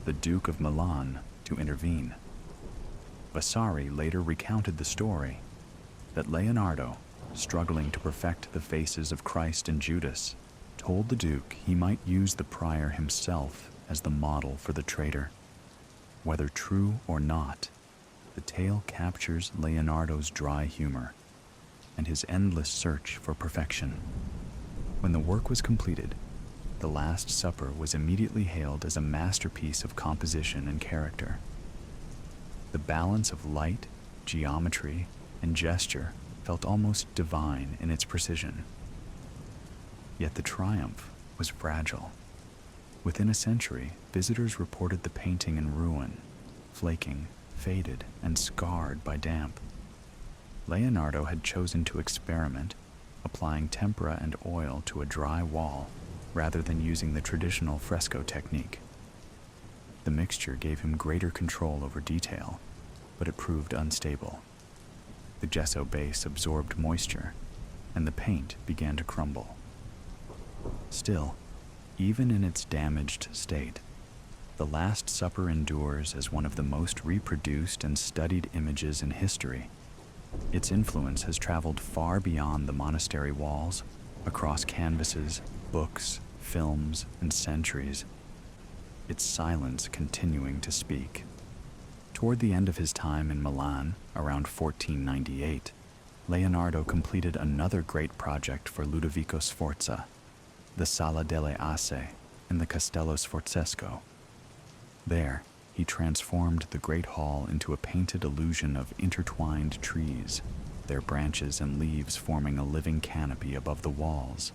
the Duke of Milan, to intervene. Vasari later recounted the story that Leonardo, struggling to perfect the faces of Christ and Judas, told the Duke he might use the prior himself as the model for the traitor. Whether true or not, the tale captures Leonardo's dry humor and his endless search for perfection. When the work was completed, The Last Supper was immediately hailed as a masterpiece of composition and character. The balance of light, geometry, and gesture felt almost divine in its precision. Yet the triumph was fragile. Within a century, visitors reported the painting in ruin, flaking, faded, and scarred by damp. Leonardo had chosen to experiment, applying tempera and oil to a dry wall rather than using the traditional fresco technique. The mixture gave him greater control over detail, but it proved unstable. The gesso base absorbed moisture, and the paint began to crumble. Still, even in its damaged state, The Last Supper endures as one of the most reproduced and studied images in history. Its influence has traveled far beyond the monastery walls, across canvases, books, films, and centuries, its silence continuing to speak. Toward the end of his time in Milan, around 1498, Leonardo completed another great project for Ludovico Sforza, the Sala delle Asse in the Castello Sforzesco. There, he transformed the great hall into a painted illusion of intertwined trees, their branches and leaves forming a living canopy above the walls.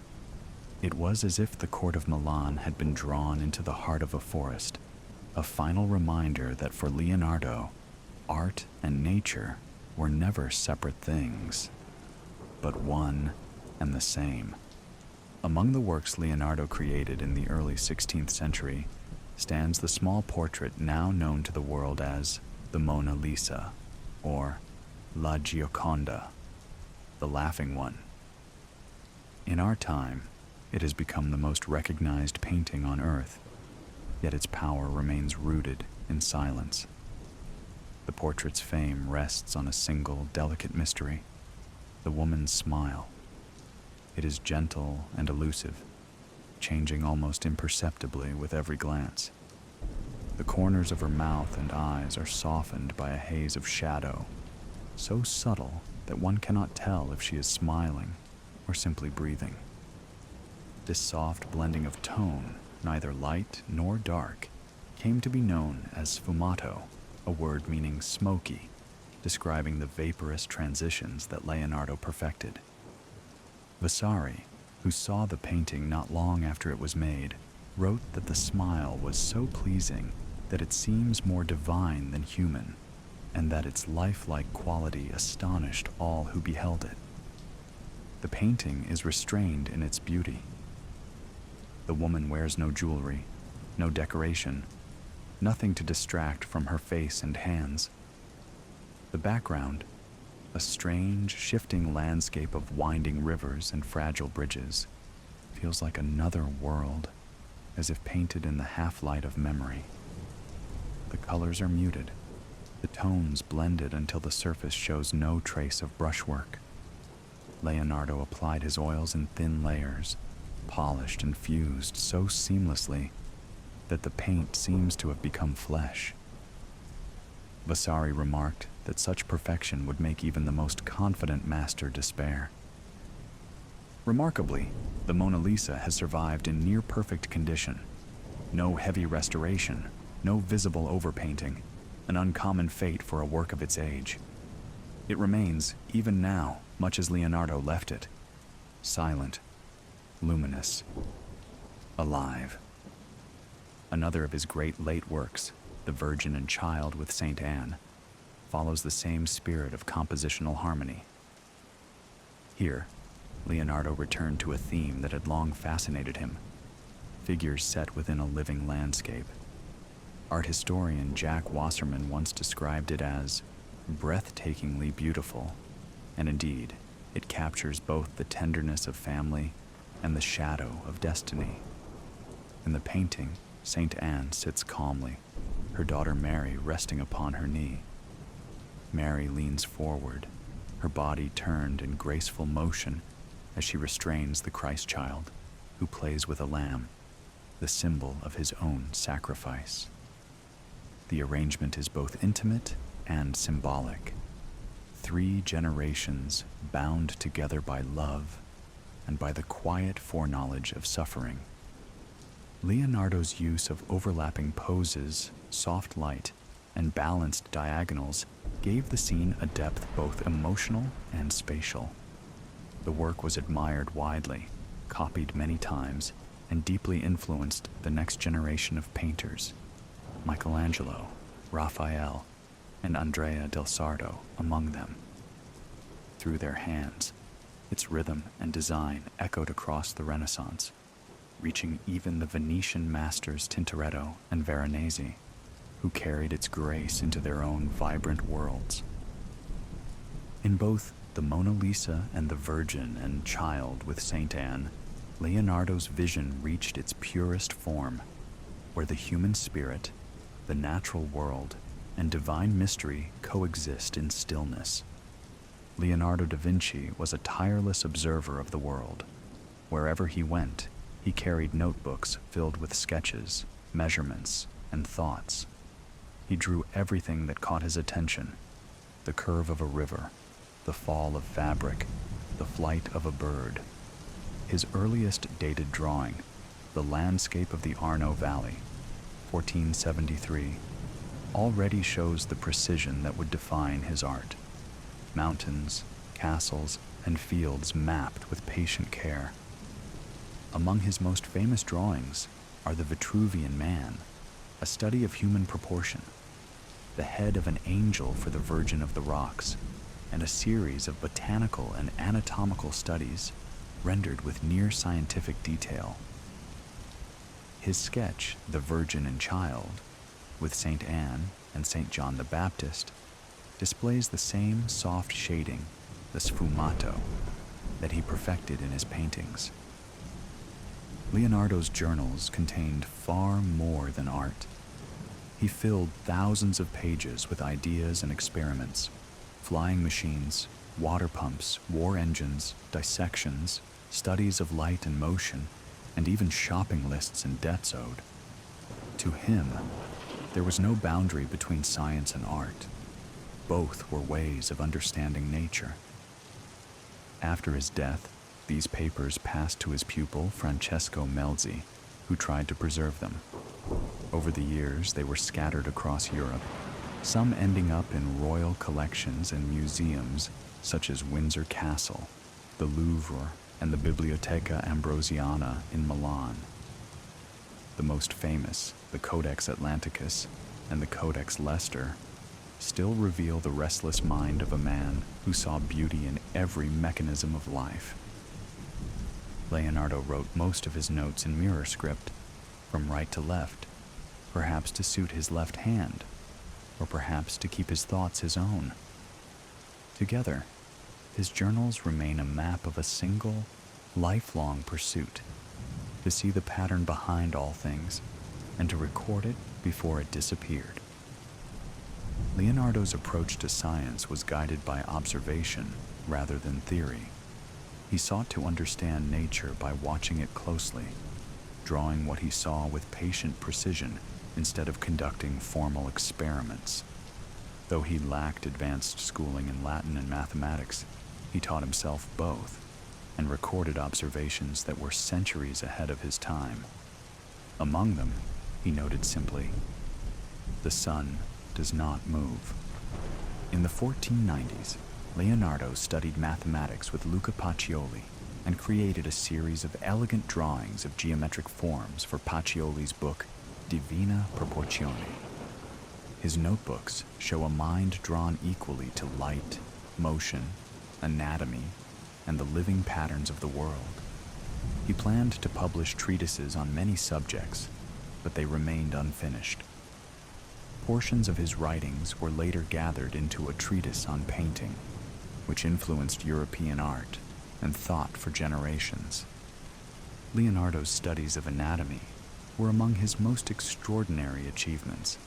It was as if the court of Milan had been drawn into the heart of a forest, a final reminder that for Leonardo, art and nature were never separate things, but one and the same. Among the works Leonardo created in the early 16th century stands the small portrait now known to the world as the Mona Lisa, or La Gioconda, the Laughing One. In our time, it has become the most recognized painting on earth, yet its power remains rooted in silence. The portrait's fame rests on a single, delicate mystery: the woman's smile. It is gentle and elusive, changing almost imperceptibly with every glance. The corners of her mouth and eyes are softened by a haze of shadow, so subtle that one cannot tell if she is smiling or simply breathing. This soft blending of tone, neither light nor dark, came to be known as sfumato, a word meaning smoky, describing the vaporous transitions that Leonardo perfected. Vasari, who saw the painting not long after it was made, wrote that the smile was so pleasing that it seems more divine than human, and that its lifelike quality astonished all who beheld it. The painting is restrained in its beauty. The woman wears no jewelry, no decoration, nothing to distract from her face and hands. The background, a strange, shifting landscape of winding rivers and fragile bridges, feels like another world, as if painted in the half-light of memory. The colors are muted, the tones blended until the surface shows no trace of brushwork. Leonardo applied his oils in thin layers, polished and fused so seamlessly that the paint seems to have become flesh. Vasari remarked that such perfection would make even the most confident master despair. Remarkably, the Mona Lisa has survived in near-perfect condition. No heavy restoration, no visible overpainting, an uncommon fate for a work of its age. It remains, even now, much as Leonardo left it, silent, luminous, alive. Another of his great late works, The Virgin and Child with Saint Anne, follows the same spirit of compositional harmony. Here, Leonardo returned to a theme that had long fascinated him: figures set within a living landscape. Art historian Jack Wasserman once described it as breathtakingly beautiful, and indeed, it captures both the tenderness of family and the shadow of destiny. In the painting, Saint Anne sits calmly, her daughter Mary resting upon her knee. Mary leans forward, her body turned in graceful motion as she restrains the Christ child, who plays with a lamb. the symbol of his own sacrifice. The arrangement is both intimate and symbolic. 3 generations bound together by love and by the quiet foreknowledge of suffering. Leonardo's use of overlapping poses, soft light, and balanced diagonals gave the scene a depth both emotional and spatial. The work was admired widely, copied many times, and deeply influenced the next generation of painters, Michelangelo, Raphael, and Andrea del Sarto among them. Through their hands, its rhythm and design echoed across the Renaissance, reaching even the Venetian masters Tintoretto and Veronese, who carried its grace into their own vibrant worlds. In both the Mona Lisa and the Virgin and Child with Saint Anne, Leonardo's vision reached its purest form, where the human spirit, the natural world, and divine mystery coexist in stillness. Leonardo da Vinci was a tireless observer of the world. Wherever he went, he carried notebooks filled with sketches, measurements, and thoughts. He drew everything that caught his attention: the curve of a river, the fall of fabric, the flight of a bird. His earliest dated drawing, the landscape of the Arno Valley, 1473, already shows the precision that would define his art. Mountains, castles, and fields mapped with patient care. Among his most famous drawings are the Vitruvian Man, a study of human proportion, the head of an angel for the Virgin of the Rocks, and a series of botanical and anatomical studies rendered with near scientific detail. His sketch, The Virgin and Child, with Saint Anne and Saint John the Baptist, displays the same soft shading, the sfumato, that he perfected in his paintings. Leonardo's journals contained far more than art. He filled thousands of pages with ideas and experiments: flying machines, water pumps, war engines, dissections, studies of light and motion, and even shopping lists and debts owed. To him, there was no boundary between science and art. Both were ways of understanding nature. After his death, these papers passed to his pupil Francesco Melzi, who tried to preserve them. Over the years, they were scattered across Europe, some ending up in royal collections and museums such as Windsor Castle, the Louvre, and the Biblioteca Ambrosiana in Milan. The most famous, the Codex Atlanticus and the Codex Leicester, still reveal the restless mind of a man who saw beauty in every mechanism of life. Leonardo wrote most of his notes in mirror script, from right to left, perhaps to suit his left hand, or perhaps to keep his thoughts his own. Together, his journals remain a map of a single, lifelong pursuit: to see the pattern behind all things and to record it before it disappeared. Leonardo's approach to science was guided by observation rather than theory. He sought to understand nature by watching it closely, drawing what he saw with patient precision instead of conducting formal experiments. Though he lacked advanced schooling in Latin and mathematics, he taught himself both and recorded observations that were centuries ahead of his time. Among them, he noted simply, "The sun does not move." In the 1490s, Leonardo studied mathematics with Luca Pacioli and created a series of elegant drawings of geometric forms for Pacioli's book Divina Proporzione. His notebooks show a mind drawn equally to light, motion, anatomy, and the living patterns of the world. He planned to publish treatises on many subjects, but they remained unfinished. Portions of his writings were later gathered into a treatise on painting, which influenced European art and thought for generations. Leonardo's studies of anatomy were among his most extraordinary achievements.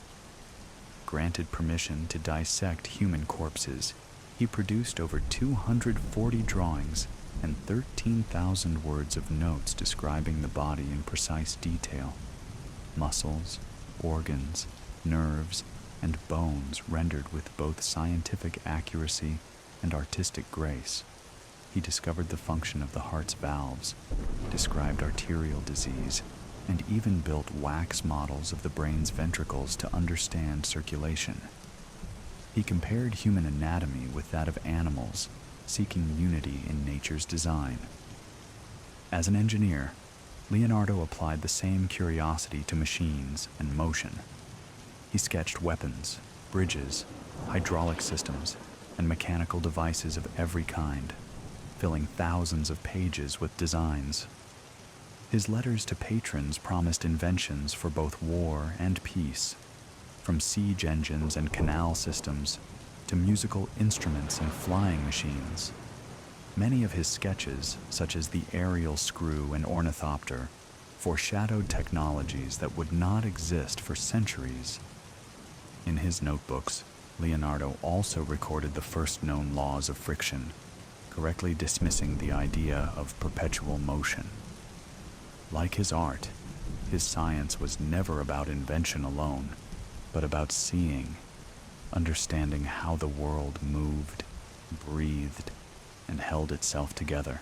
Granted permission to dissect human corpses, He produced over 240 drawings and 13,000 words of notes describing the body in precise detail. Muscles, organs, nerves, and bones rendered with both scientific accuracy and artistic grace. He discovered the function of the heart's valves, described arterial disease, and even built wax models of the brain's ventricles to understand circulation. He compared human anatomy with that of animals, seeking unity in nature's design. As an engineer, Leonardo applied the same curiosity to machines and motion. He sketched weapons, bridges, hydraulic systems, and mechanical devices of every kind, filling thousands of pages with designs. His letters to patrons promised inventions for both war and peace, from siege engines and canal systems to musical instruments and flying machines. Many of his sketches, such as the aerial screw and ornithopter, foreshadowed technologies that would not exist for centuries. In his notebooks, Leonardo also recorded the first known laws of friction, correctly dismissing the idea of perpetual motion. Like his art, his science was never about invention alone, but about seeing, understanding how the world moved, breathed, and held itself together.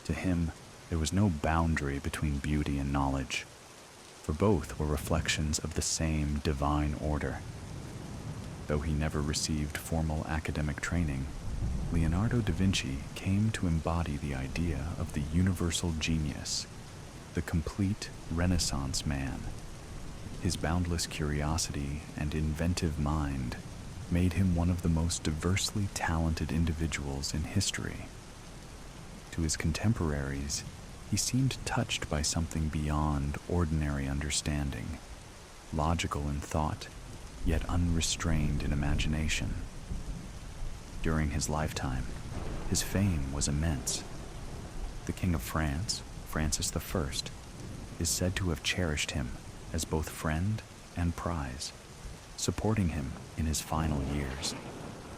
To him, there was no boundary between beauty and knowledge, for both were reflections of the same divine order. Though he never received formal academic training, Leonardo da Vinci came to embody the idea of the universal genius, the complete Renaissance man. His boundless curiosity and inventive mind made him one of the most diversely talented individuals in history. To his contemporaries, he seemed touched by something beyond ordinary understanding, logical in thought, yet unrestrained in imagination. During his lifetime, his fame was immense. The King of France, Francis I, is said to have cherished him as both friend and prize, supporting him in his final years,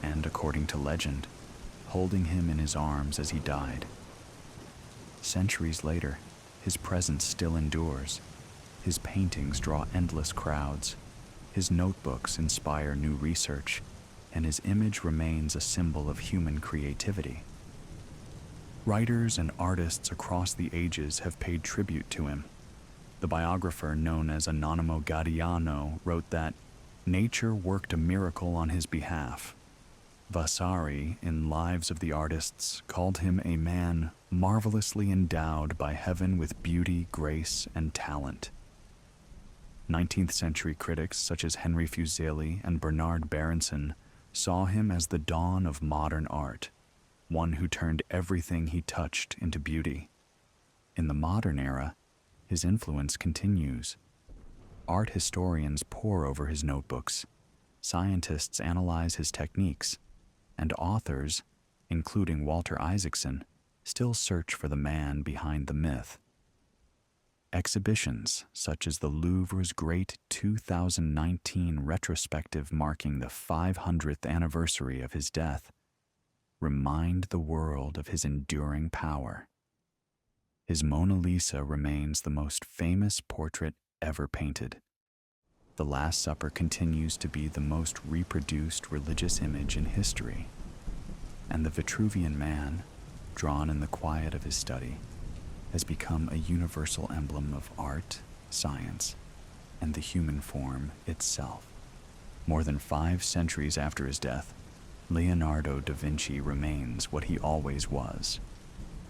and, according to legend, holding him in his arms as he died. Centuries later, his presence still endures. His paintings draw endless crowds. His notebooks inspire new research, and his image remains a symbol of human creativity. Writers and artists across the ages have paid tribute to him. The biographer known as Anonimo Gaudiano wrote that nature worked a miracle on his behalf. Vasari, in Lives of the Artists, called him a man marvelously endowed by heaven with beauty, grace, and talent. 19th century critics such as Henry Fuseli and Bernard Berenson saw him as the dawn of modern art, one who turned everything he touched into beauty. In the modern era, his influence continues. Art historians pore over his notebooks, scientists analyze his techniques, and authors, including Walter Isaacson, still search for the man behind the myth. Exhibitions, such as the Louvre's great 2019 retrospective marking the 500th anniversary of his death, remind the world of his enduring power. His Mona Lisa remains the most famous portrait ever painted. The Last Supper continues to be the most reproduced religious image in history. And the Vitruvian Man, drawn in the quiet of his study, has become a universal emblem of art, science, and the human form itself. More than 5 centuries after his death, Leonardo da Vinci remains what he always was,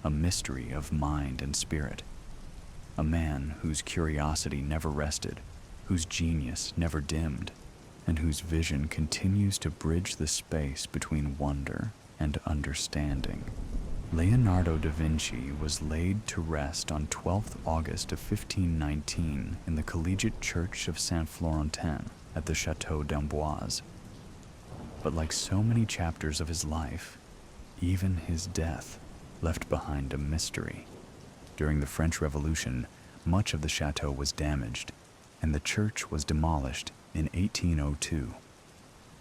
a mystery of mind and spirit, a man whose curiosity never rested, whose genius never dimmed, and whose vision continues to bridge the space between wonder and understanding. Leonardo da Vinci was laid to rest on 12th August of 1519 in the Collegiate Church of Saint-Florentin at the Château d'Amboise. But like so many chapters of his life, even his death left behind a mystery. During the French Revolution, much of the chateau was damaged, and the church was demolished in 1802.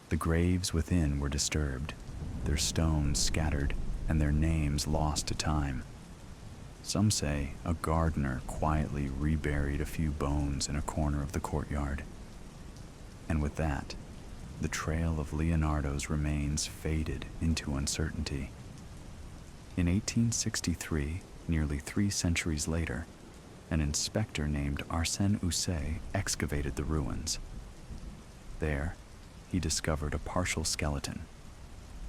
The graves within were disturbed, their stones scattered and their names lost to time. Some say a gardener quietly reburied a few bones in a corner of the courtyard. And with that, the trail of Leonardo's remains faded into uncertainty. In 1863, nearly 3 centuries later, an inspector named Arsène Houssaye excavated the ruins. There, he discovered a partial skeleton,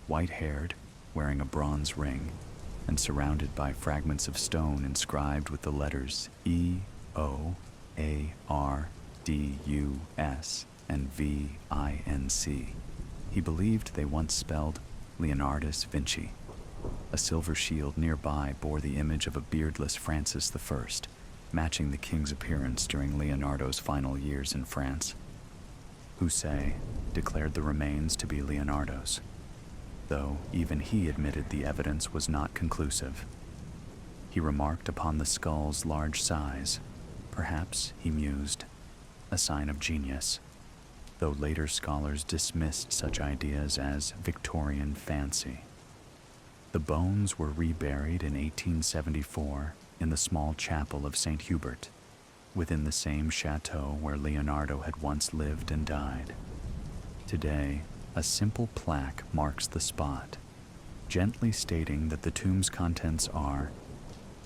white-haired, wearing a bronze ring, and surrounded by fragments of stone inscribed with the letters E-O-A-R-D-U-S and V-I-N-C. He believed they once spelled Leonardus Vinci. A silver shield nearby bore the image of a beardless Francis I, matching the king's appearance during Leonardo's final years in France. Houssaye declared the remains to be Leonardo's, though even he admitted the evidence was not conclusive. He remarked upon the skull's large size, perhaps, he mused, a sign of genius, though later scholars dismissed such ideas as Victorian fancy. The bones were reburied in 1874 in the small chapel of St. Hubert, within the same chateau where Leonardo had once lived and died. Today, a simple plaque marks the spot, gently stating that the tomb's contents are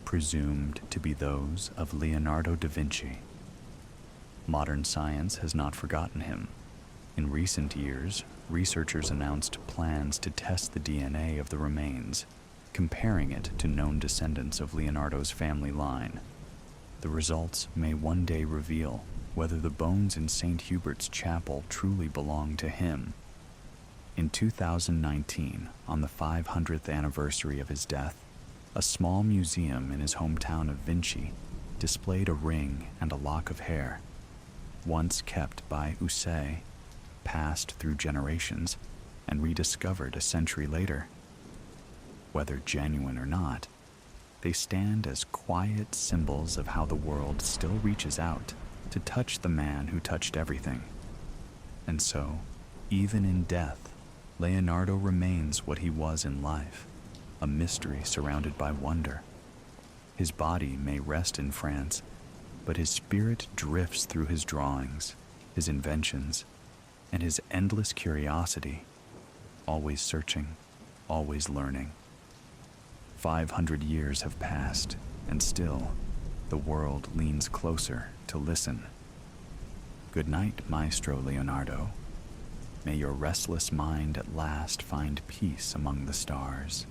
presumed to be those of Leonardo da Vinci. Modern science has not forgotten him. In recent years, researchers announced plans to test the DNA of the remains, comparing it to known descendants of Leonardo's family line. The results may one day reveal whether the bones in St. Hubert's chapel truly belong to him. In 2019, on the 500th anniversary of his death, a small museum in his hometown of Vinci displayed a ring and a lock of hair, once kept by Houssaye, passed through generations, and rediscovered a century later. Whether genuine or not, they stand as quiet symbols of how the world still reaches out to touch the man who touched everything. And so, even in death, Leonardo remains what he was in life, a mystery surrounded by wonder. His body may rest in France, but his spirit drifts through his drawings, his inventions, and his endless curiosity, always searching, always learning. 500 years have passed, and still, the world leans closer to listen. Good night, Maestro Leonardo. May your restless mind at last find peace among the stars.